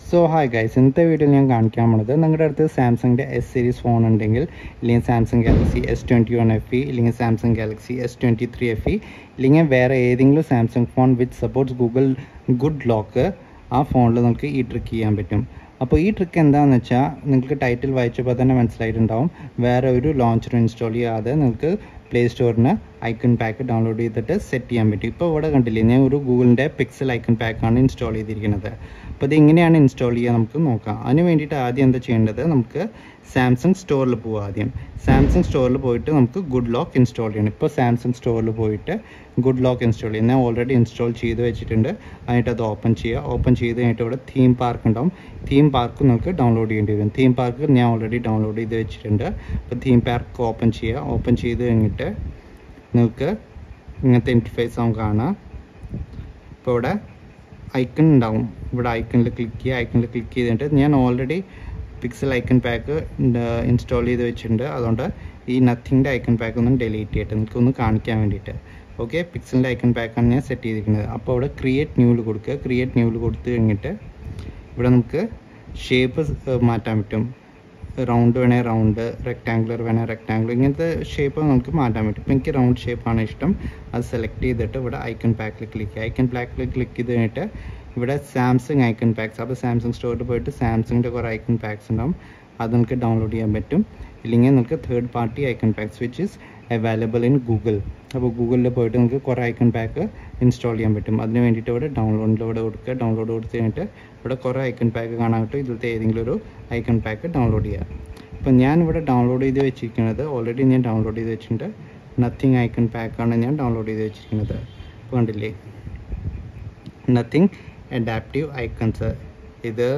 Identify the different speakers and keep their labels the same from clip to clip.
Speaker 1: So hi guys, ഇന്നത്തെ വീഡിയോയിൽ ഞാൻ കാണിക്കാൻ പോണത് നിങ്ങളുടെ അടുത്ത് സാംസങ്ങിൻ്റെ എസ് സീരീസ് ഫോൺ ഉണ്ടെങ്കിൽ, ഇല്ലെങ്കിൽ സാംസങ് ഗാലക്സി S21 FE, ഇല്ലെങ്കിൽ സാംസങ് ഗാലക്സി S23 FE, ഇല്ലെങ്കിൽ വേറെ ഏതെങ്കിലും സാംസങ് ഫോൺ വിത്ത് സപ്പോർട്ട്സ് ഗൂഗിൾ ഗുഡ് ലോക്ക്, ആ ഫോണിൽ നമുക്ക് ഈ ട്രിക്ക് ചെയ്യാൻ പറ്റും. അപ്പോൾ ഈ ട്രിക്ക് എന്താണെന്ന് വെച്ചാൽ നിങ്ങൾക്ക് ടൈറ്റിൽ വായിച്ചപ്പോൾ തന്നെ മനസ്സിലായിട്ടുണ്ടാവും. വേറെ ഒരു ലോഞ്ചർ ഇൻസ്റ്റാൾ ചെയ്യാതെ നിങ്ങൾക്ക് പ്ലേ സ്റ്റോറിന് ഐക്കൺ പാക്ക് ഡൗൺലോഡ് ചെയ്തിട്ട് സെറ്റ് ചെയ്യാൻ പറ്റും. ഇപ്പോൾ ഇവിടെ കണ്ടില്ലേ, ഞാൻ ഒരു ഗൂഗിളിൻ്റെ പിക്സൽ ഐക്കൺ പാക്കാണ് ഇൻസ്റ്റാൾ ചെയ്തിരിക്കുന്നത്. അപ്പോൾ ഇത് എങ്ങനെയാണ് ഇൻസ്റ്റാൾ ചെയ്യുക നമുക്ക് നോക്കാം. അതിന് വേണ്ടിയിട്ട് ആദ്യം എന്താ ചെയ്യേണ്ടത്, നമുക്ക് സാംസങ് സ്റ്റോറിൽ പോവുക. ആദ്യം സാംസങ് സ്റ്റോറിൽ പോയിട്ട് നമുക്ക് ഗുഡ് ലോക്ക് ഇൻസ്റ്റാൾ ചെയ്യണം. ഇപ്പോൾ സാംസങ് സ്റ്റോറിൽ പോയിട്ട് ഗുഡ് ലോക്ക് ഇൻസ്റ്റാൾ ചെയ്യും. ഞാൻ ഓൾറെഡി ഇൻസ്റ്റാൾ ചെയ്ത് വെച്ചിട്ടുണ്ട്. അതിനായിട്ട് അത് ഓപ്പൺ ചെയ്യുക. ഓപ്പൺ ചെയ്ത് കഴിഞ്ഞിട്ട് ഇവിടെ തീം പാർക്ക് ഉണ്ടാവും. തീം പാർക്ക് നമുക്ക് ഡൗൺലോഡ് ചെയ്യേണ്ടി വരും. തീം പാർക്ക് ഞാൻ ഓൾറെഡി ഡൗൺലോഡ് ചെയ്ത് വെച്ചിട്ടുണ്ട്. അപ്പോൾ തീം പാർക്ക് ഓപ്പൺ ചെയ്യുക. ഓപ്പൺ ചെയ്ത് കഴിഞ്ഞിട്ട് നിങ്ങൾക്ക് ഇങ്ങനത്തെ ഇൻറ്റർഫേസ് ആവും കാണാം. ഇപ്പോൾ ഇവിടെ ഐക്കൺ ഉണ്ടാവും. ഇവിടെ ഐക്കണിൽ ക്ലിക്ക് ചെയ്യുക. ഐക്കണിൽ ക്ലിക്ക് ചെയ്തിട്ട് ഞാൻ already Pixel icon pack install ചെയ്ത് വെച്ചിട്ടുണ്ട്. അതുകൊണ്ട് ഈ നത്തിങ്ങിൻ്റെ ഐക്കൺ പാക്ക് ഒന്ന് ഡിലീറ്റ് ചെയ്തിട്ട് നിങ്ങൾക്കൊന്ന് കാണിക്കാൻ വേണ്ടിയിട്ട്. ഓക്കെ, പിക്സലിൻ്റെ ഐക്കൺ പാക്കാണ് ഞാൻ സെറ്റ് ചെയ്തിരിക്കുന്നത്. അപ്പോൾ ഇവിടെ ക്രിയേറ്റ് ന്യൂവിൽ കൊടുക്കുക. ക്രിയേറ്റ് ന്യൂവിൽ കൊടുത്തു കഴിഞ്ഞിട്ട് ഇവിടെ നമുക്ക് ഷേപ്പ് മാറ്റാൻ പറ്റും. റൗണ്ട് വേണേൽ റൗണ്ട്, റെക്റ്റാങ്കുലർ വേണേൽ റെക്റ്റാങ്കുലർ, ഇങ്ങനത്തെ ഷേപ്പ് നമുക്ക് മാറ്റാൻ പറ്റും. ഇപ്പോൾ എനിക്ക് റൗണ്ട് ഷേപ്പാണ് ഇഷ്ടം. അത് സെലക്ട് ചെയ്തിട്ട് ഇവിടെ ഐക്കൺ പാക്കിൽ ക്ലിക്ക് ചെയ്യുക. ഐക്കൺ പാക്കിൽ ക്ലിക്ക് ചെയ്ത് കഴിഞ്ഞിട്ട് ഇവിടെ സാംസങ് ഐക്കൺ പാക്സ്, അപ്പോൾ സാംസങ് സ്റ്റോറിൽ പോയിട്ട് സാംസങ്ങിൻ്റെ കുറേ ഐക്കൺ പാക്സ് ഉണ്ടാവും. അത് നമുക്ക് ഡൗൺലോഡ് ചെയ്യാൻ പറ്റും. ഇല്ലെങ്കിൽ നമുക്ക് third party icon packs which is available in Google. അപ്പോൾ ഗൂഗിളിൽ പോയിട്ട് നമുക്ക് കുറേ ഐക്കൺ പാക്ക് ഇൻസ്റ്റാൾ ചെയ്യാൻ പറ്റും. അതിന് വേണ്ടിയിട്ട് ഇവിടെ ഡൗൺലോഡിലൂടെ കൊടുക്കുക. ഡൗൺലോഡ് കൊടുത്ത് കഴിഞ്ഞിട്ട് ഇവിടെ കുറേ ഐക്കൺ പാക്ക് കാണാൻ പറ്റും. ഇതിലത്തെ ഏതെങ്കിലും ഒരു ഐക്കൺ പാക്ക് ഡൗൺലോഡ് ചെയ്യുക. അപ്പോൾ ഞാനിവിടെ ഡൗൺലോഡ് ചെയ്ത് വെച്ചിരിക്കുന്നത്, ഓൾറെഡി ഞാൻ ഡൗൺലോഡ് ചെയ്ത് വെച്ചിട്ടുണ്ട്. നത്തിങ് ഐക്കൺ പാക്കാണ് ഞാൻ ഡൗൺലോഡ് ചെയ്ത് വെച്ചിരിക്കുന്നത്. അപ്പോൾ കണ്ടില്ലേ, നത്തിങ് അഡാപ്റ്റീവ് ഐക്കൺസ്. ഇത്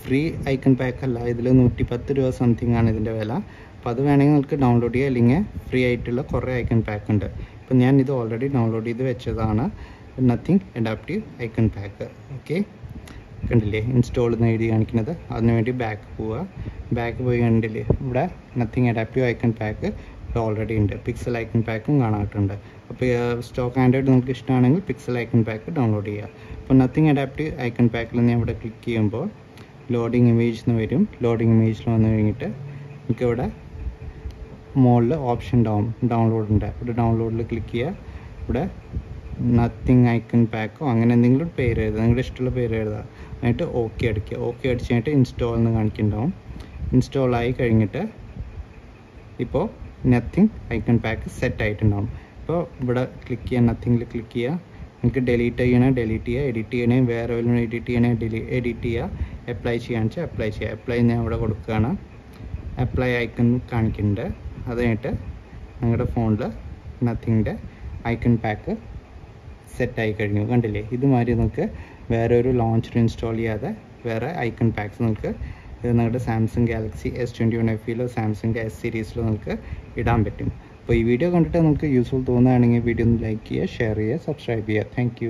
Speaker 1: ഫ്രീ ഐക്കൺ പാക്ക് അല്ല. ഇതിൽ 110 രൂപ സംതിങ് ആണ് ഇതിൻ്റെ വില. അപ്പോൾ അത് വേണമെങ്കിൽ നിങ്ങൾക്ക് ഡൗൺലോഡ് ചെയ്യുക. അല്ലെങ്കിൽ ഫ്രീ ആയിട്ടുള്ള കുറേ ഐക്കൺ പാക്ക് ഉണ്ട്. അപ്പോൾ ഞാൻ ഇത് ഓൾറെഡി ഡൗൺലോഡ് ചെയ്ത് വെച്ചതാണ്, Nothing adaptive icon pack. Okay, കണ്ടില്ലേ ഇൻസ്റ്റാൾ എന്ന് എഴുതി കാണിക്കുന്നത്. അതിനുവേണ്ടി ബാക്ക് പോവുക. ബാക്ക് പോയി കണ്ടില്ലേ, ഇവിടെ Nothing adaptive icon pack already ഉണ്ട്. പിക്സൽ ഐക്കൺ പാക്കും കാണാറുണ്ട്. അപ്പോൾ സ്റ്റോക്ക് ആൻഡ്രോയിഡ് നിങ്ങൾക്ക് ഇഷ്ടമാണെങ്കിൽ പിക്സൽ ഐക്കൺ പാക്ക് ഡൗൺലോഡ് ചെയ്യുക. അപ്പോൾ നത്തിങ് അഡാപ്റ്റീവ് ഐക്കൺ പാക്കിൽ ഞാൻ ഇവിടെ ക്ലിക്ക് ചെയ്യുമ്പോൾ ലോഡിങ് ഇമേജ് എന്ന് വരും. ലോഡിങ് ഇമേജിൽ വന്നു കഴിഞ്ഞിട്ട് നിങ്ങൾക്ക് ഇവിടെ മുകളിൽ ഓപ്ഷൻ ഉണ്ടാവും, ഡൗൺലോഡിൻ്റെ. ഇവിടെ ഡൗൺലോഡിൽ ക്ലിക്ക് ചെയ്യുക. ഇവിടെ നത്തിങ് ഐക്കൺ പാക്കോ അങ്ങനെ എന്തെങ്കിലും പേര് എഴുതുക, നിങ്ങളുടെ ഇഷ്ടമുള്ള പേര് എഴുതുക. എന്നിട്ട് ഓക്കെ അടിക്കുക. ഓക്കെ അടിച്ച് കഴിഞ്ഞിട്ട് ഇൻസ്റ്റാൾ എന്ന് കാണിക്കുന്നുണ്ടാവും. ഇൻസ്റ്റാൾ ആയി കഴിഞ്ഞിട്ട് ഇപ്പോൾ നത്തിങ് ഐക്കൺ പാക്ക് സെറ്റ് ആയിട്ടുണ്ടാവും. ഇപ്പോൾ ഇവിടെ ക്ലിക്ക് ചെയ്യുക, നത്തിങ്ങിൽ ക്ലിക്ക് ചെയ്യുക. നിങ്ങൾക്ക് ഡിലീറ്റ് ചെയ്യണേ ഡിലീറ്റ് ചെയ്യുക, എഡിറ്റ് ചെയ്യണേ വേറെ വല്ലതും എഡിറ്റ് ചെയ്യണേ എഡിറ്റ് ചെയ്യുക, അപ്ലൈ ചെയ്യാന്ന് വെച്ചാൽ അപ്ലൈ ചെയ്യുക. അപ്ലൈ ഞാൻ ഇവിടെ കൊടുക്കുകയാണ്. അപ്ലൈ ഐക്കൺ കാണിക്കുന്നുണ്ട്. അത് കഴിഞ്ഞിട്ട് നിങ്ങളുടെ ഫോണിൽ നത്തിങ്ങിൻ്റെ ഐക്കൺ പാക്ക് സെറ്റായി കഴിഞ്ഞു. കണ്ടില്ലേ, ഇതുമാതിരി നിങ്ങൾക്ക് വേറെ ഒരു ലോഞ്ചർ ഇൻസ്റ്റാൾ ചെയ്യാതെ വേറെ ഐക്കൺ പാക്സ് നിങ്ങൾക്ക് നിങ്ങളുടെ സാംസങ് ഗാലക്സി S21 FEയിലോ സാംസങ്ങിൻ്റെ S സീരീസിലോ നിങ്ങൾക്ക് ഇടാൻ പറ്റും. അപ്പോൾ ഈ വീഡിയോ കണ്ടിട്ട് നിങ്ങൾക്ക് യൂസ്ഫുൾ തോന്നുകയാണെങ്കിൽ വീഡിയോ ഒന്ന് ലൈക്ക് ചെയ്യുക, ഷെയർ ചെയ്യുക, സബ്സ്ക്രൈബ് ചെയ്യുക. താങ്ക്